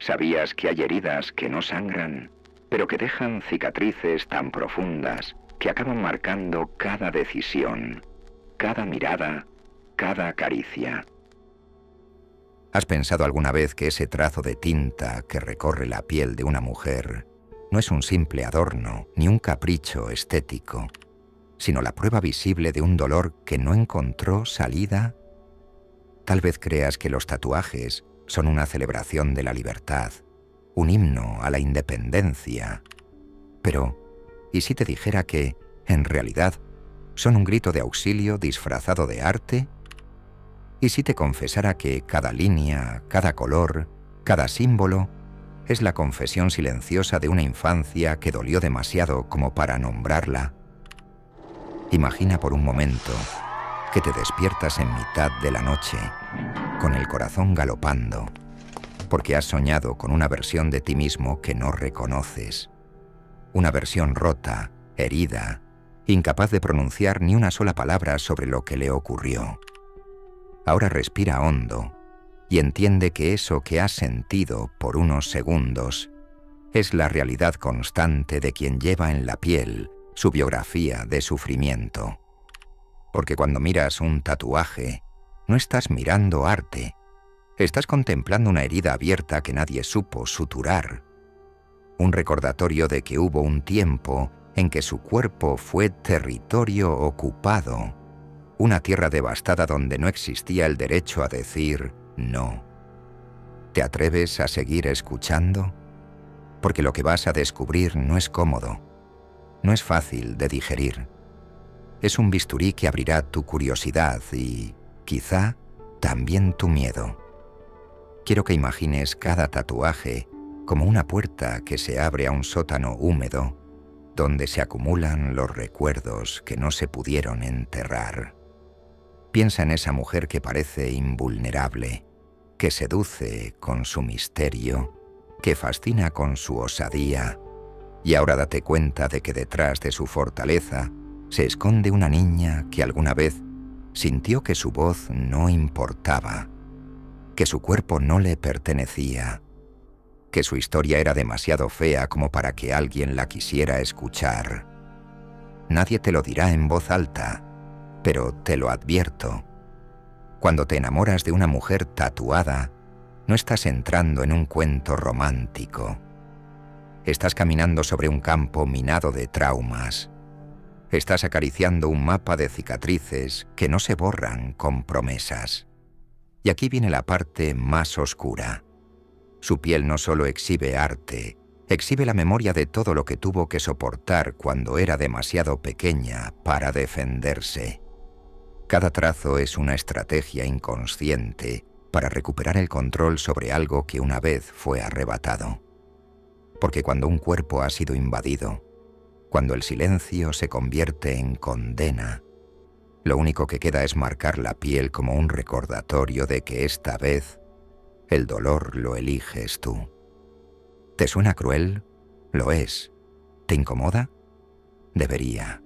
¿Sabías que hay heridas que no sangran, pero que dejan cicatrices tan profundas que acaban marcando cada decisión, cada mirada, cada caricia? ¿Has pensado alguna vez que ese trazo de tinta que recorre la piel de una mujer no es un simple adorno ni un capricho estético, sino la prueba visible de un dolor que no encontró salida? Tal vez creas que los tatuajes son una celebración de la libertad, un himno a la independencia. Pero, ¿y si te dijera que, en realidad, son un grito de auxilio disfrazado de arte? ¿Y si te confesara que cada línea, cada color, cada símbolo es la confesión silenciosa de una infancia que dolió demasiado como para nombrarla? Imagina por un momento que te despiertas en mitad de la noche, con el corazón galopando, porque has soñado con una versión de ti mismo que no reconoces. Una versión rota, herida, incapaz de pronunciar ni una sola palabra sobre lo que le ocurrió. Ahora respira hondo y entiende que eso que has sentido por unos segundos es la realidad constante de quien lleva en la piel su biografía de sufrimiento. Porque cuando miras un tatuaje, no estás mirando arte, estás contemplando una herida abierta que nadie supo suturar. Un recordatorio de que hubo un tiempo en que su cuerpo fue territorio ocupado, una tierra devastada donde no existía el derecho a decir no. ¿Te atreves a seguir escuchando? Porque lo que vas a descubrir no es cómodo, no es fácil de digerir. Es un bisturí que abrirá tu curiosidad y, quizá, también tu miedo. Quiero que imagines cada tatuaje como una puerta que se abre a un sótano húmedo donde se acumulan los recuerdos que no se pudieron enterrar. Piensa en esa mujer que parece invulnerable, que seduce con su misterio, que fascina con su osadía, y ahora date cuenta de que detrás de su fortaleza se esconde una niña que alguna vez sintió que su voz no importaba, que su cuerpo no le pertenecía, que su historia era demasiado fea como para que alguien la quisiera escuchar. Nadie te lo dirá en voz alta, pero te lo advierto. Cuando te enamoras de una mujer tatuada, no estás entrando en un cuento romántico. Estás caminando sobre un campo minado de traumas. Estás acariciando un mapa de cicatrices que no se borran con promesas. Y aquí viene la parte más oscura. Su piel no solo exhibe arte, exhibe la memoria de todo lo que tuvo que soportar cuando era demasiado pequeña para defenderse. Cada trazo es una estrategia inconsciente para recuperar el control sobre algo que una vez fue arrebatado. Porque cuando un cuerpo ha sido invadido, cuando el silencio se convierte en condena, lo único que queda es marcar la piel como un recordatorio de que esta vez el dolor lo eliges tú. ¿Te suena cruel? Lo es. ¿Te incomoda? Debería,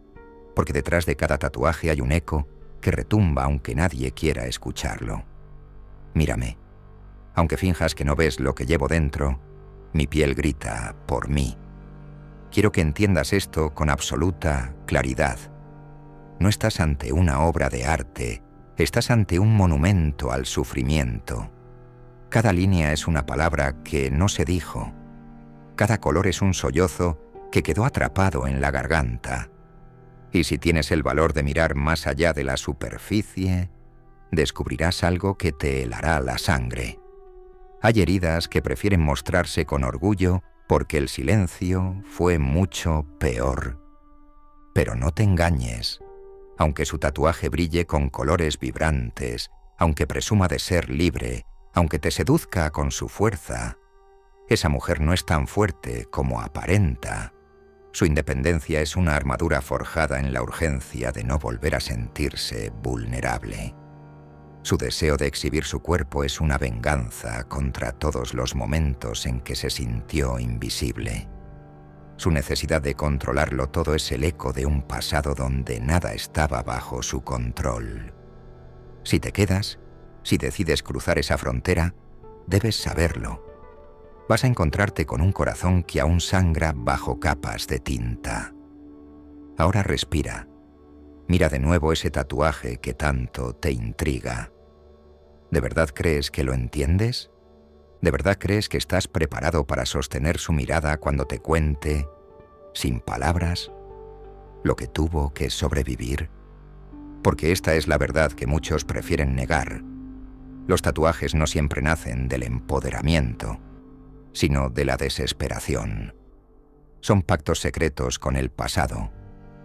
porque detrás de cada tatuaje hay un eco que retumba aunque nadie quiera escucharlo. Mírame. Aunque finjas que no ves lo que llevo dentro, mi piel grita por mí. Quiero que entiendas esto con absoluta claridad. No estás ante una obra de arte, estás ante un monumento al sufrimiento. Cada línea es una palabra que no se dijo. Cada color es un sollozo que quedó atrapado en la garganta. Y si tienes el valor de mirar más allá de la superficie, descubrirás algo que te helará la sangre. Hay heridas que prefieren mostrarse con orgullo porque el silencio fue mucho peor. Pero no te engañes. Aunque su tatuaje brille con colores vibrantes, aunque presuma de ser libre, aunque te seduzca con su fuerza, esa mujer no es tan fuerte como aparenta. Su independencia es una armadura forjada en la urgencia de no volver a sentirse vulnerable. Su deseo de exhibir su cuerpo es una venganza contra todos los momentos en que se sintió invisible. Su necesidad de controlarlo todo es el eco de un pasado donde nada estaba bajo su control. Si te quedas, si decides cruzar esa frontera, debes saberlo. vas a encontrarte con un corazón que aún sangra bajo capas de tinta. Ahora respira. Mira de nuevo ese tatuaje que tanto te intriga. ¿De verdad crees que lo entiendes? ¿De verdad crees que estás preparado para sostener su mirada cuando te cuente, sin palabras, lo que tuvo que sobrevivir? Porque esta es la verdad que muchos prefieren negar. Los tatuajes no siempre nacen del empoderamiento, sino de la desesperación. Son pactos secretos con el pasado,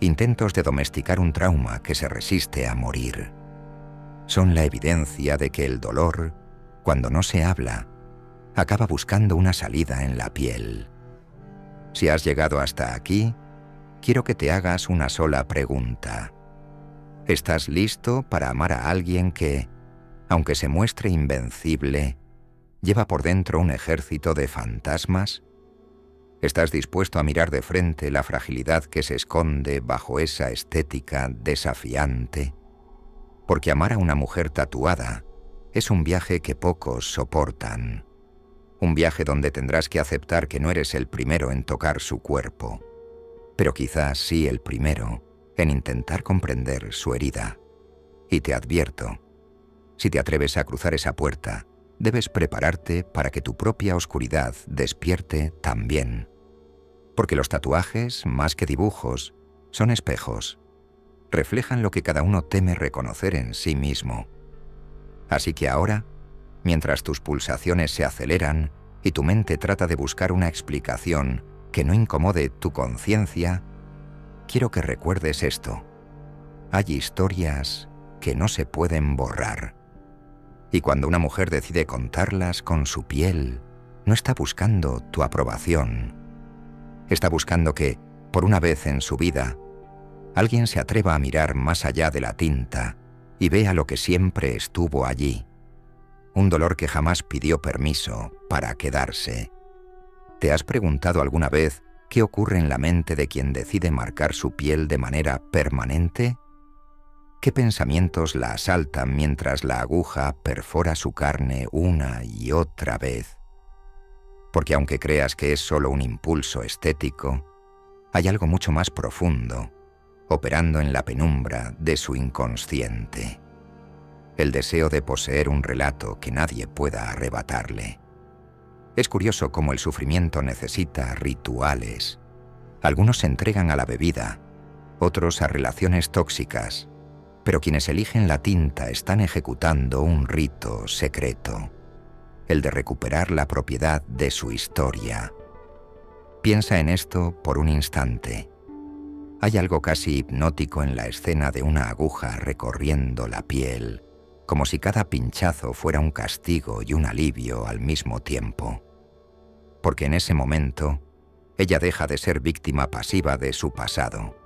intentos de domesticar un trauma que se resiste a morir. Son la evidencia de que el dolor, cuando no se habla, acaba buscando una salida en la piel. Si has llegado hasta aquí, quiero que te hagas una sola pregunta. ¿Estás listo para amar a alguien que, aunque se muestre invencible, lleva por dentro un ejército de fantasmas? ¿Estás dispuesto a mirar de frente la fragilidad que se esconde bajo esa estética desafiante? Porque amar a una mujer tatuada es un viaje que pocos soportan. Un viaje donde tendrás que aceptar que no eres el primero en tocar su cuerpo, pero quizás sí el primero en intentar comprender su herida. Y te advierto, si te atreves a cruzar esa puerta, debes prepararte para que tu propia oscuridad despierte también. Porque los tatuajes, más que dibujos, son espejos. Reflejan lo que cada uno teme reconocer en sí mismo. Así que ahora, mientras tus pulsaciones se aceleran y tu mente trata de buscar una explicación que no incomode tu conciencia, quiero que recuerdes esto. Hay historias que no se pueden borrar. Y cuando una mujer decide contarlas con su piel, no está buscando tu aprobación. Está buscando que, por una vez en su vida, alguien se atreva a mirar más allá de la tinta y vea lo que siempre estuvo allí. Un dolor que jamás pidió permiso para quedarse. ¿Te has preguntado alguna vez qué ocurre en la mente de quien decide marcar su piel de manera permanente? ¿Qué pensamientos la asaltan mientras la aguja perfora su carne una y otra vez? Porque aunque creas que es solo un impulso estético, hay algo mucho más profundo, operando en la penumbra de su inconsciente. El deseo de poseer un relato que nadie pueda arrebatarle. Es curioso cómo el sufrimiento necesita rituales. Algunos se entregan a la bebida, otros a relaciones tóxicas, pero quienes eligen la tinta están ejecutando un rito secreto, el de recuperar la propiedad de su historia. Piensa en esto por un instante. Hay algo casi hipnótico en la escena de una aguja recorriendo la piel, como si cada pinchazo fuera un castigo y un alivio al mismo tiempo. Porque en ese momento, ella deja de ser víctima pasiva de su pasado.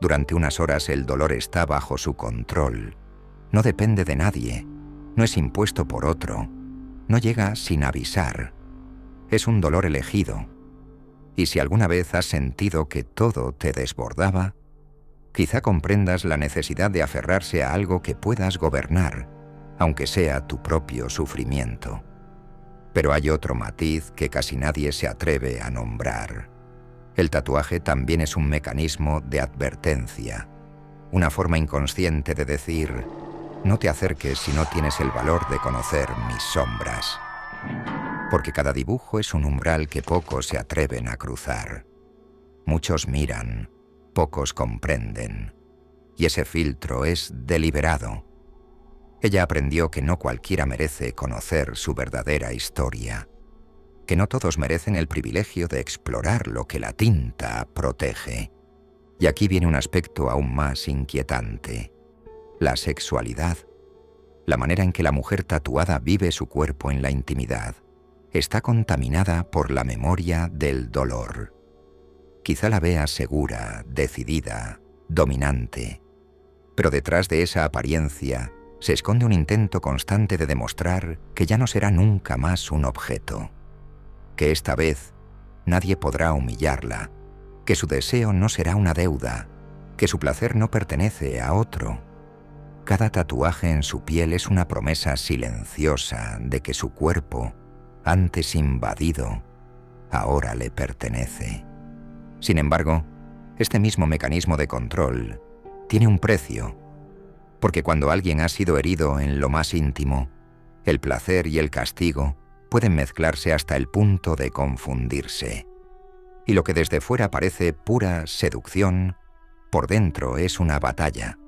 Durante unas horas el dolor está bajo su control. No depende de nadie, no es impuesto por otro, no llega sin avisar. Es un dolor elegido. Y si alguna vez has sentido que todo te desbordaba, quizá comprendas la necesidad de aferrarse a algo que puedas gobernar, aunque sea tu propio sufrimiento. Pero hay otro matiz que casi nadie se atreve a nombrar. El tatuaje también es un mecanismo de advertencia, una forma inconsciente de decir: no te acerques si no tienes el valor de conocer mis sombras. Porque cada dibujo es un umbral que pocos se atreven a cruzar. Muchos miran, pocos comprenden, y ese filtro es deliberado. Ella aprendió que no cualquiera merece conocer su verdadera historia, que no todos merecen el privilegio de explorar lo que la tinta protege. Y aquí viene un aspecto aún más inquietante: la sexualidad, la manera en que la mujer tatuada vive su cuerpo en la intimidad, está contaminada por la memoria del dolor. Quizá la veas segura, decidida, dominante, pero detrás de esa apariencia se esconde un intento constante de demostrar que ya no será nunca más un objeto, que esta vez nadie podrá humillarla, que su deseo no será una deuda, que su placer no pertenece a otro. Cada tatuaje en su piel es una promesa silenciosa de que su cuerpo antes invadido, ahora le pertenece. Sin embargo, este mismo mecanismo de control tiene un precio, porque cuando alguien ha sido herido en lo más íntimo, el placer y el castigo pueden mezclarse hasta el punto de confundirse. Y lo que desde fuera parece pura seducción, por dentro es una batalla.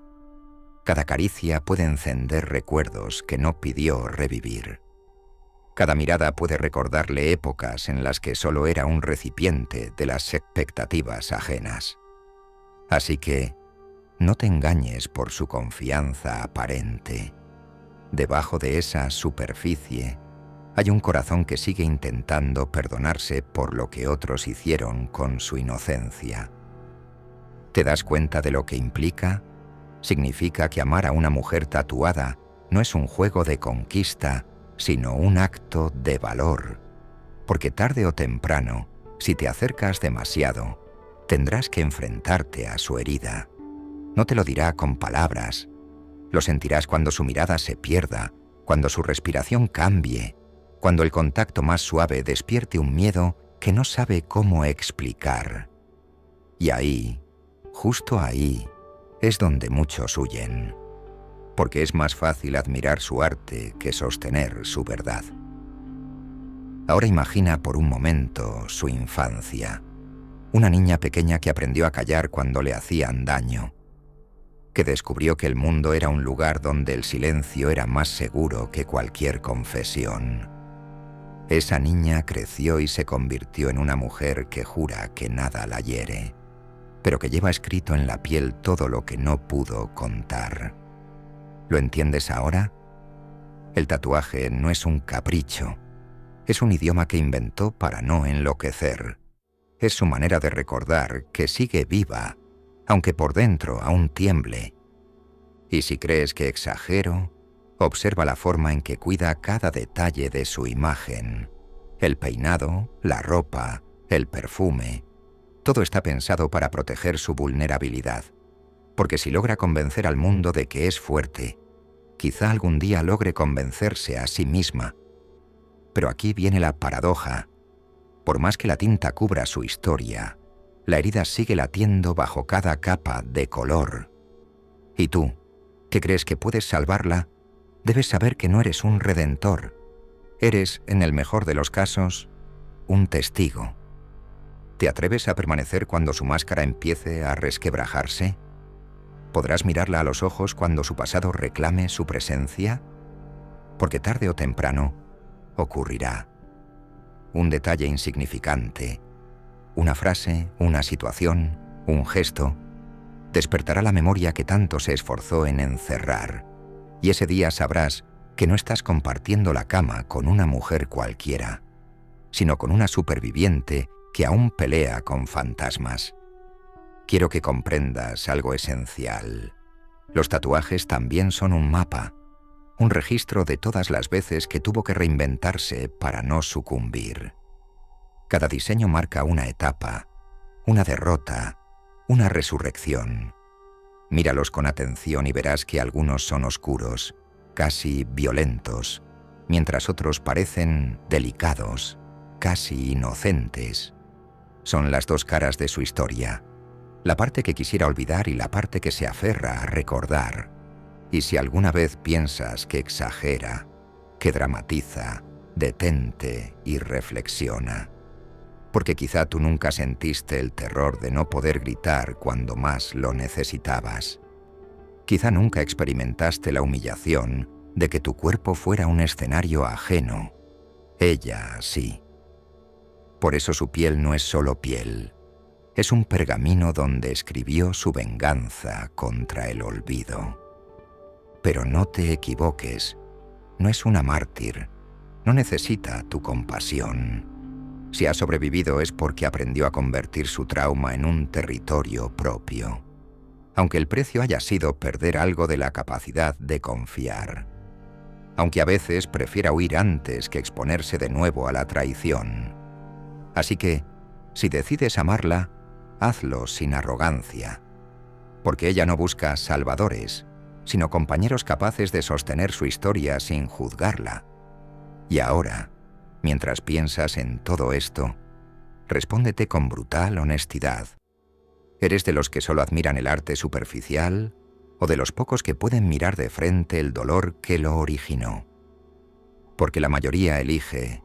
Cada caricia puede encender recuerdos que no pidió revivir. Cada mirada puede recordarle épocas en las que solo era un recipiente de las expectativas ajenas. Así que, no te engañes por su confianza aparente. Debajo de esa superficie hay un corazón que sigue intentando perdonarse por lo que otros hicieron con su inocencia. ¿Te das cuenta de lo que implica? Significa que amar a una mujer tatuada no es un juego de conquista, sino un acto de valor. Porque tarde o temprano, si te acercas demasiado, tendrás que enfrentarte a su herida. No te lo dirá con palabras. Lo sentirás cuando su mirada se pierda, cuando su respiración cambie, cuando el contacto más suave despierte un miedo que no sabe cómo explicar. Y ahí, justo ahí, es donde muchos huyen, porque es más fácil admirar su arte que sostener su verdad. Ahora imagina por un momento su infancia, una niña pequeña que aprendió a callar cuando le hacían daño, que descubrió que el mundo era un lugar donde el silencio era más seguro que cualquier confesión. Esa niña creció y se convirtió en una mujer que jura que nada la hiere, pero que lleva escrito en la piel todo lo que no pudo contar. ¿Lo entiendes ahora? El tatuaje no es un capricho, es un idioma que inventó para no enloquecer. Es su manera de recordar que sigue viva, aunque por dentro aún tiemble. Y si crees que exagero, observa la forma en que cuida cada detalle de su imagen. El peinado, la ropa, el perfume. Todo está pensado para proteger su vulnerabilidad. Porque si logra convencer al mundo de que es fuerte, quizá algún día logre convencerse a sí misma. Pero aquí viene la paradoja. Por más que la tinta cubra su historia, la herida sigue latiendo bajo cada capa de color. Y tú, que crees que puedes salvarla, debes saber que no eres un redentor. Eres, en el mejor de los casos, un testigo. ¿Te atreves a permanecer cuando su máscara empiece a resquebrajarse? ¿Podrás mirarla a los ojos cuando su pasado reclame su presencia? Porque tarde o temprano ocurrirá. Un detalle insignificante, una frase, una situación, un gesto, despertará la memoria que tanto se esforzó en encerrar, y ese día sabrás que no estás compartiendo la cama con una mujer cualquiera, sino con una superviviente que aún pelea con fantasmas. Quiero que comprendas algo esencial. Los tatuajes también son un mapa, un registro de todas las veces que tuvo que reinventarse para no sucumbir. Cada diseño marca una etapa, una derrota, una resurrección. Míralos con atención y verás que algunos son oscuros, casi violentos, mientras otros parecen delicados, casi inocentes. Son las dos caras de su historia, la parte que quisiera olvidar y la parte que se aferra a recordar. Y si alguna vez piensas que exagera, que dramatiza, detente y reflexiona. Porque quizá tú nunca sentiste el terror de no poder gritar cuando más lo necesitabas. Quizá nunca experimentaste la humillación de que tu cuerpo fuera un escenario ajeno. Ella sí. Por eso su piel no es solo piel. Es un pergamino donde escribió su venganza contra el olvido. Pero no te equivoques. No es una mártir. No necesita tu compasión. Si ha sobrevivido es porque aprendió a convertir su trauma en un territorio propio, aunque el precio haya sido perder algo de la capacidad de confiar, aunque a veces prefiera huir antes que exponerse de nuevo a la traición. Así que, si decides amarla, hazlo sin arrogancia, porque ella no busca salvadores, sino compañeros capaces de sostener su historia sin juzgarla. Y ahora, Mientras piensas en todo esto, respóndete con brutal honestidad. ¿Eres de los que solo admiran el arte superficial o de los pocos que pueden mirar de frente el dolor que lo originó? Porque la mayoría elige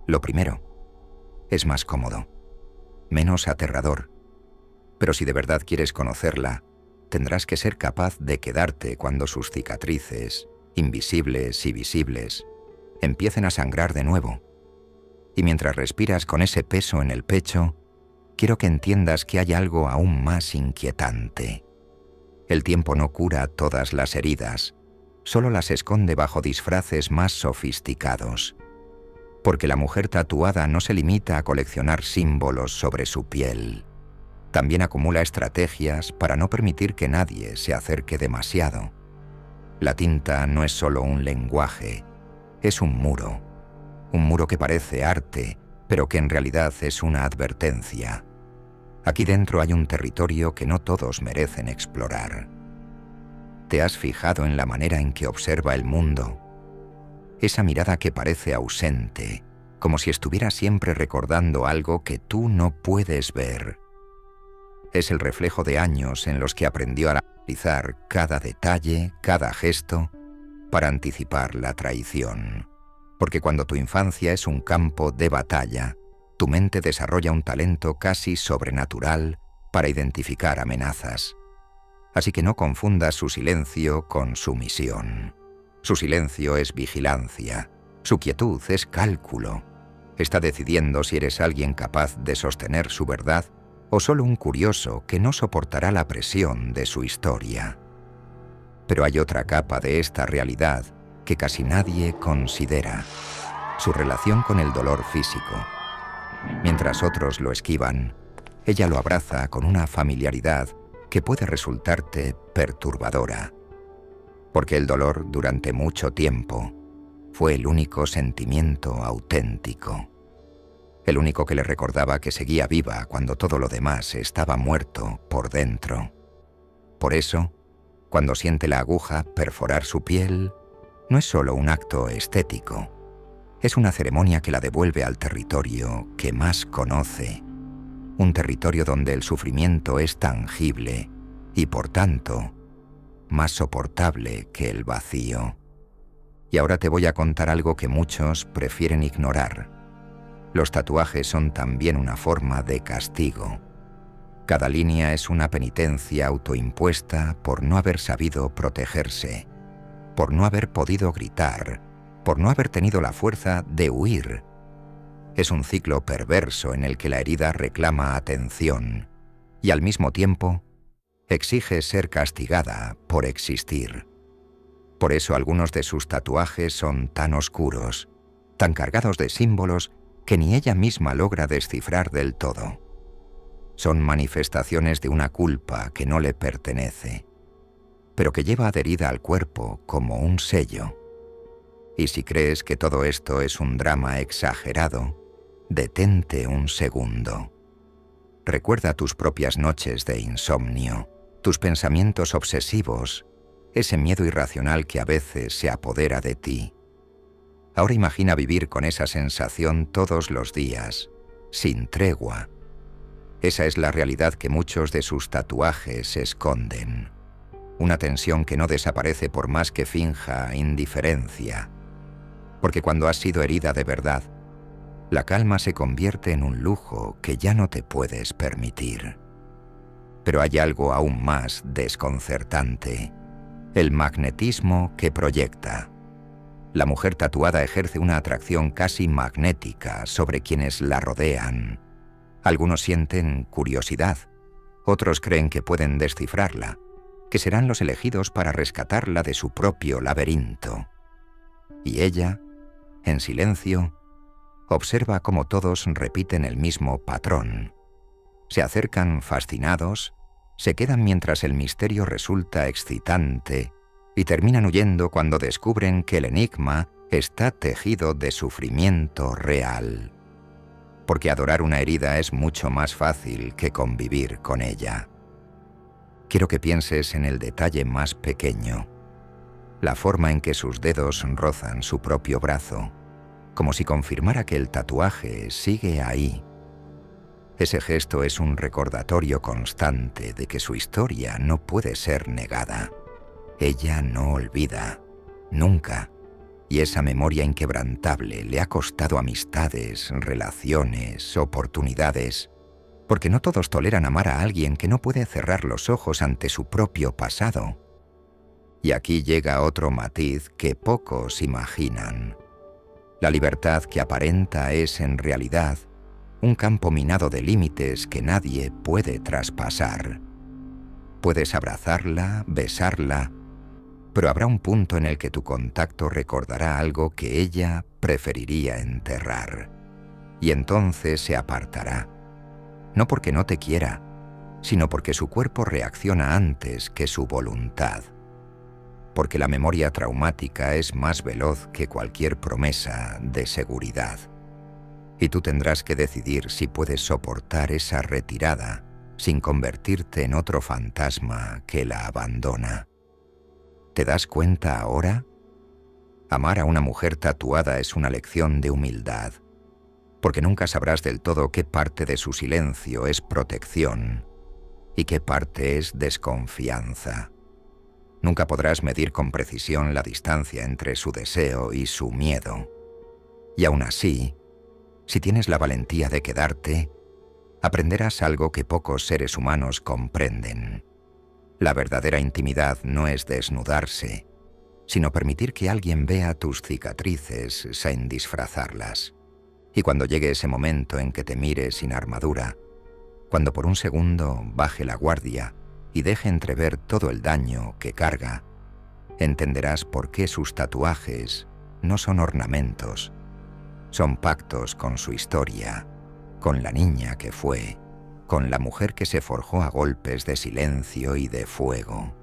lo primero. Es más cómodo, menos aterrador. Pero si de verdad quieres conocerla, tendrás que ser capaz de quedarte cuando sus cicatrices, invisibles y visibles, empiecen a sangrar de nuevo. Y mientras respiras con ese peso en el pecho, quiero que entiendas que hay algo aún más inquietante. El tiempo no cura todas las heridas, solo las esconde bajo disfraces más sofisticados. Porque la mujer tatuada no se limita a coleccionar símbolos sobre su piel. También acumula estrategias para no permitir que nadie se acerque demasiado. La tinta no es solo un lenguaje, es un muro que parece arte, pero que en realidad es una advertencia. Aquí dentro hay un territorio que no todos merecen explorar. ¿Te has fijado en la manera en que observa el mundo? Esa mirada que parece ausente, como si estuviera siempre recordando algo que tú no puedes ver. Es el reflejo de años en los que aprendió a analizar cada detalle, cada gesto, para anticipar la traición. Porque cuando tu infancia es un campo de batalla, tu mente desarrolla un talento casi sobrenatural para identificar amenazas. Así que no confundas su silencio con su misión. Su silencio es vigilancia, su quietud es cálculo. Está decidiendo si eres alguien capaz de sostener su verdad o solo un curioso que no soportará la presión de su historia. Pero hay otra capa de esta realidad que casi nadie considera: su relación con el dolor físico. Mientras otros lo esquivan, ella lo abraza con una familiaridad que puede resultarte perturbadora. Porque el dolor, durante mucho tiempo, fue el único sentimiento auténtico. El único que le recordaba que seguía viva cuando todo lo demás estaba muerto por dentro. Por eso, cuando siente la aguja perforar su piel, no es solo un acto estético, es una ceremonia que la devuelve al territorio que más conoce, un territorio donde el sufrimiento es tangible y, por tanto, más soportable que el vacío. Y ahora te voy a contar algo que muchos prefieren ignorar. Los tatuajes son también una forma de castigo. Cada línea es una penitencia autoimpuesta por no haber sabido protegerse, por no haber podido gritar, por no haber tenido la fuerza de huir. Es un ciclo perverso en el que la herida reclama atención y al mismo tiempo exige ser castigada por existir. Por eso algunos de sus tatuajes son tan oscuros, tan cargados de símbolos que ni ella misma logra descifrar del todo. Son manifestaciones de una culpa que no le pertenece, pero que lleva adherida al cuerpo como un sello. Y si crees que todo esto es un drama exagerado, detente un segundo. Recuerda tus propias noches de insomnio, tus pensamientos obsesivos, ese miedo irracional que a veces se apodera de ti. Ahora imagina vivir con esa sensación todos los días, sin tregua. Esa es la realidad que muchos de sus tatuajes esconden. Una tensión que no desaparece por más que finja indiferencia. Porque cuando has sido herida de verdad, la calma se convierte en un lujo que ya no te puedes permitir. Pero hay algo aún más desconcertante: el magnetismo que proyecta. La mujer tatuada ejerce una atracción casi magnética sobre quienes la rodean. Algunos sienten curiosidad, otros creen que pueden descifrarla, que serán los elegidos para rescatarla de su propio laberinto. Y ella, en silencio, observa cómo todos repiten el mismo patrón. Se acercan fascinados, se quedan mientras el misterio resulta excitante y terminan huyendo cuando descubren que el enigma está tejido de sufrimiento real. Porque adorar una herida es mucho más fácil que convivir con ella. Quiero que pienses en el detalle más pequeño, la forma en que sus dedos rozan su propio brazo, como si confirmara que el tatuaje sigue ahí. Ese gesto es un recordatorio constante de que su historia no puede ser negada. Ella no olvida, nunca, y esa memoria inquebrantable le ha costado amistades, relaciones, oportunidades, porque no todos toleran amar a alguien que no puede cerrar los ojos ante su propio pasado. Y aquí llega otro matiz que pocos imaginan. La libertad que aparenta es, en realidad, un campo minado de límites que nadie puede traspasar. Puedes abrazarla, besarla, pero habrá un punto en el que tu contacto recordará algo que ella preferiría enterrar. Y entonces se apartará. No porque no te quiera, sino porque su cuerpo reacciona antes que su voluntad. Porque la memoria traumática es más veloz que cualquier promesa de seguridad. Y tú tendrás que decidir si puedes soportar esa retirada sin convertirte en otro fantasma que la abandona. ¿Te das cuenta ahora? Amar a una mujer tatuada es una lección de humildad, porque nunca sabrás del todo qué parte de su silencio es protección y qué parte es desconfianza. Nunca podrás medir con precisión la distancia entre su deseo y su miedo. Y aún así, si tienes la valentía de quedarte, aprenderás algo que pocos seres humanos comprenden. La verdadera intimidad no es desnudarse, sino permitir que alguien vea tus cicatrices sin disfrazarlas. Y cuando llegue ese momento en que te mire sin armadura, cuando por un segundo baje la guardia y deje entrever todo el daño que carga, entenderás por qué sus tatuajes no son ornamentos, son pactos con su historia, con la niña que fue, con la mujer que se forjó a golpes de silencio y de fuego.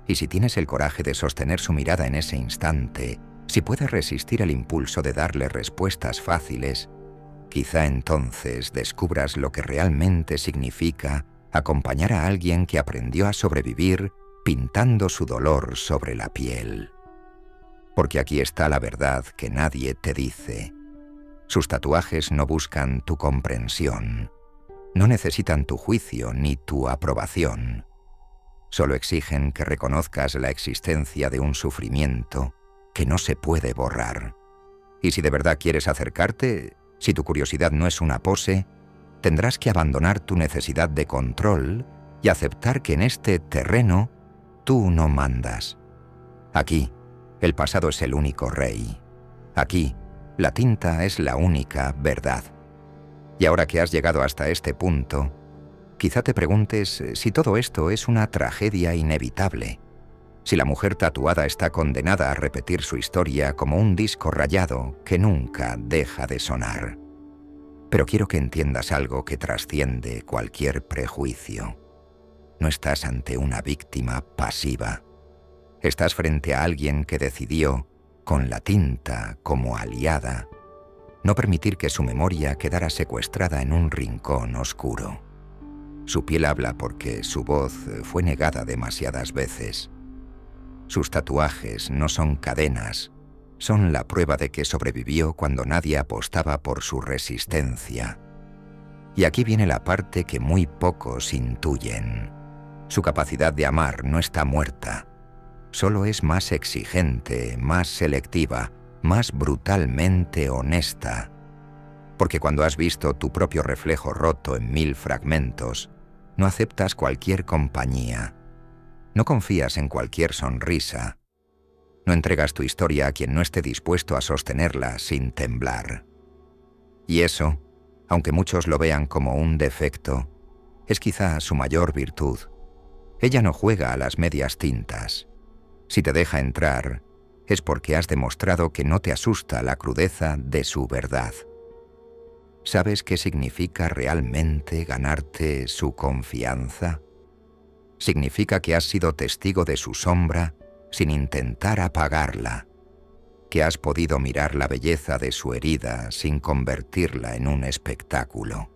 Y si tienes el coraje de sostener su mirada en ese instante, si puedes resistir el impulso de darle respuestas fáciles, quizá entonces descubras lo que realmente significa acompañar a alguien que aprendió a sobrevivir pintando su dolor sobre la piel. Porque aquí está la verdad que nadie te dice. Sus tatuajes no buscan tu comprensión, no necesitan tu juicio ni tu aprobación. Solo exigen que reconozcas la existencia de un sufrimiento que no se puede borrar. Y si de verdad quieres acercarte, si tu curiosidad no es una pose, tendrás que abandonar tu necesidad de control y aceptar que en este terreno tú no mandas. Aquí, el pasado es el único rey. Aquí, la tinta es la única verdad. Y ahora que has llegado hasta este punto, quizá te preguntes si todo esto es una tragedia inevitable, si la mujer tatuada está condenada a repetir su historia como un disco rayado que nunca deja de sonar. Pero quiero que entiendas algo que trasciende cualquier prejuicio. No estás ante una víctima pasiva. Estás frente a alguien que decidió, con la tinta como aliada, no permitir que su memoria quedara secuestrada en un rincón oscuro. Su piel habla porque su voz fue negada demasiadas veces. Sus tatuajes no son cadenas, son la prueba de que sobrevivió cuando nadie apostaba por su resistencia. Y aquí viene la parte que muy pocos intuyen. Su capacidad de amar no está muerta, solo es más exigente, más selectiva, más brutalmente honesta. Porque cuando has visto tu propio reflejo roto en 1000 fragmentos, no aceptas cualquier compañía, no confías en cualquier sonrisa, no entregas tu historia a quien no esté dispuesto a sostenerla sin temblar. Y eso, aunque muchos lo vean como un defecto, es quizá su mayor virtud. Ella no juega a las medias tintas. Si te deja entrar, es porque has demostrado que no te asusta la crudeza de su verdad. ¿Sabes qué significa realmente ganarte su confianza? Significa que has sido testigo de su sombra sin intentar apagarla, que has podido mirar la belleza de su herida sin convertirla en un espectáculo,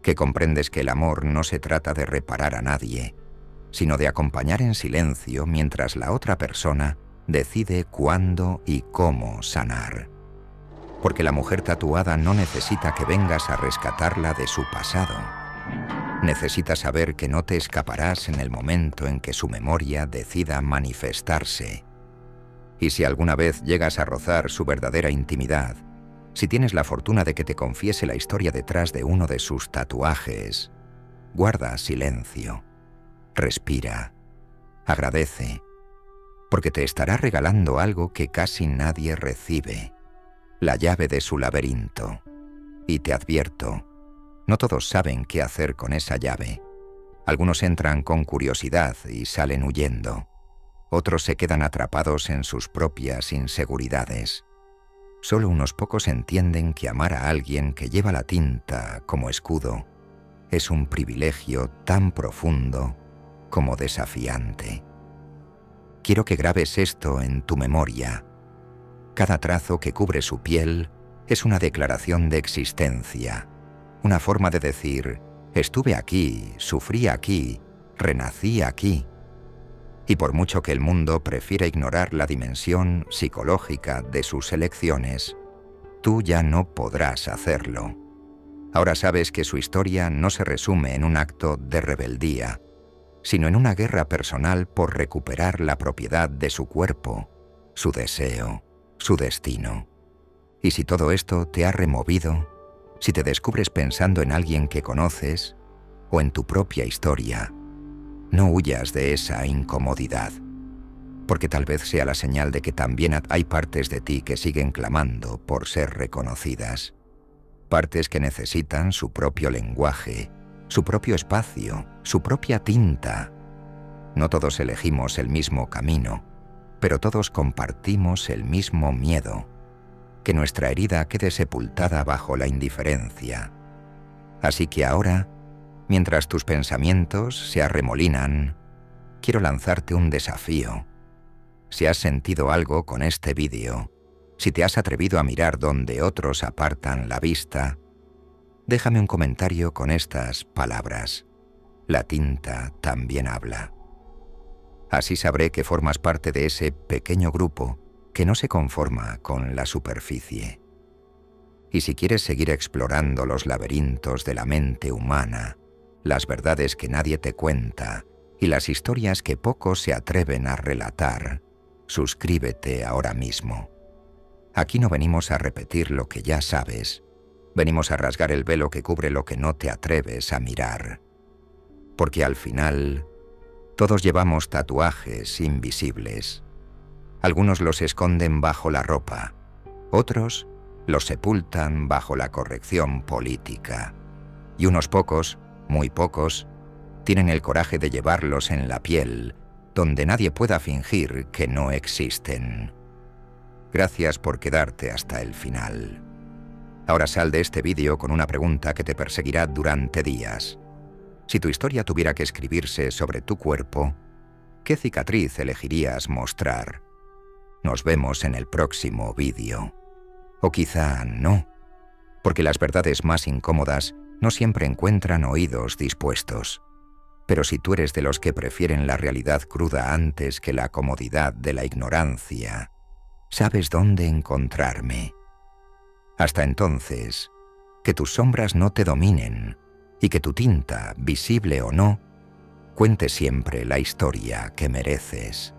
que comprendes que el amor no se trata de reparar a nadie, sino de acompañar en silencio mientras la otra persona decide cuándo y cómo sanar. porque la mujer tatuada no necesita que vengas a rescatarla de su pasado. Necesita saber que no te escaparás en el momento en que su memoria decida manifestarse. Y si alguna vez llegas a rozar su verdadera intimidad, si tienes la fortuna de que te confiese la historia detrás de uno de sus tatuajes, guarda silencio, respira, agradece, porque te estará regalando algo que casi nadie recibe, la llave de su laberinto. Y te advierto, no todos saben qué hacer con esa llave. Algunos entran con curiosidad y salen huyendo. Otros se quedan atrapados en sus propias inseguridades. Solo unos pocos entienden que amar a alguien que lleva la tinta como escudo es un privilegio tan profundo como desafiante. Quiero que grabes esto en tu memoria. Cada trazo que cubre su piel es una declaración de existencia, una forma de decir, estuve aquí, sufrí aquí, renací aquí. Y por mucho que el mundo prefiera ignorar la dimensión psicológica de sus elecciones, tú ya no podrás hacerlo. Ahora sabes que su historia no se resume en un acto de rebeldía, sino en una guerra personal por recuperar la propiedad de su cuerpo, su deseo, su destino. Y si todo esto te ha removido, si te descubres pensando en alguien que conoces o en tu propia historia, no huyas de esa incomodidad, porque tal vez sea la señal de que también hay partes de ti que siguen clamando por ser reconocidas, partes que necesitan su propio lenguaje, su propio espacio, su propia tinta. No todos elegimos el mismo camino, pero todos compartimos el mismo miedo, que nuestra herida quede sepultada bajo la indiferencia. Así que ahora, mientras tus pensamientos se arremolinan, quiero lanzarte un desafío. Si has sentido algo con este vídeo, si te has atrevido a mirar donde otros apartan la vista, déjame un comentario con estas palabras. La tinta también habla. Así sabré que formas parte de ese pequeño grupo que no se conforma con la superficie. Y si quieres seguir explorando los laberintos de la mente humana, las verdades que nadie te cuenta y las historias que pocos se atreven a relatar, suscríbete ahora mismo. Aquí no venimos a repetir lo que ya sabes, venimos a rasgar el velo que cubre lo que no te atreves a mirar. Porque al final, todos llevamos tatuajes invisibles. Algunos los esconden bajo la ropa, otros los sepultan bajo la corrección política, y unos pocos, muy pocos, tienen el coraje de llevarlos en la piel, donde nadie pueda fingir que no existen. Gracias por quedarte hasta el final. Ahora sal de este vídeo con una pregunta que te perseguirá durante días. Si tu historia tuviera que escribirse sobre tu cuerpo, ¿qué cicatriz elegirías mostrar? Nos vemos en el próximo vídeo. O quizá no, porque las verdades más incómodas no siempre encuentran oídos dispuestos. Pero si tú eres de los que prefieren la realidad cruda antes que la comodidad de la ignorancia, sabes dónde encontrarme. Hasta entonces, que tus sombras no te dominen y que tu tinta, visible o no, cuente siempre la historia que mereces.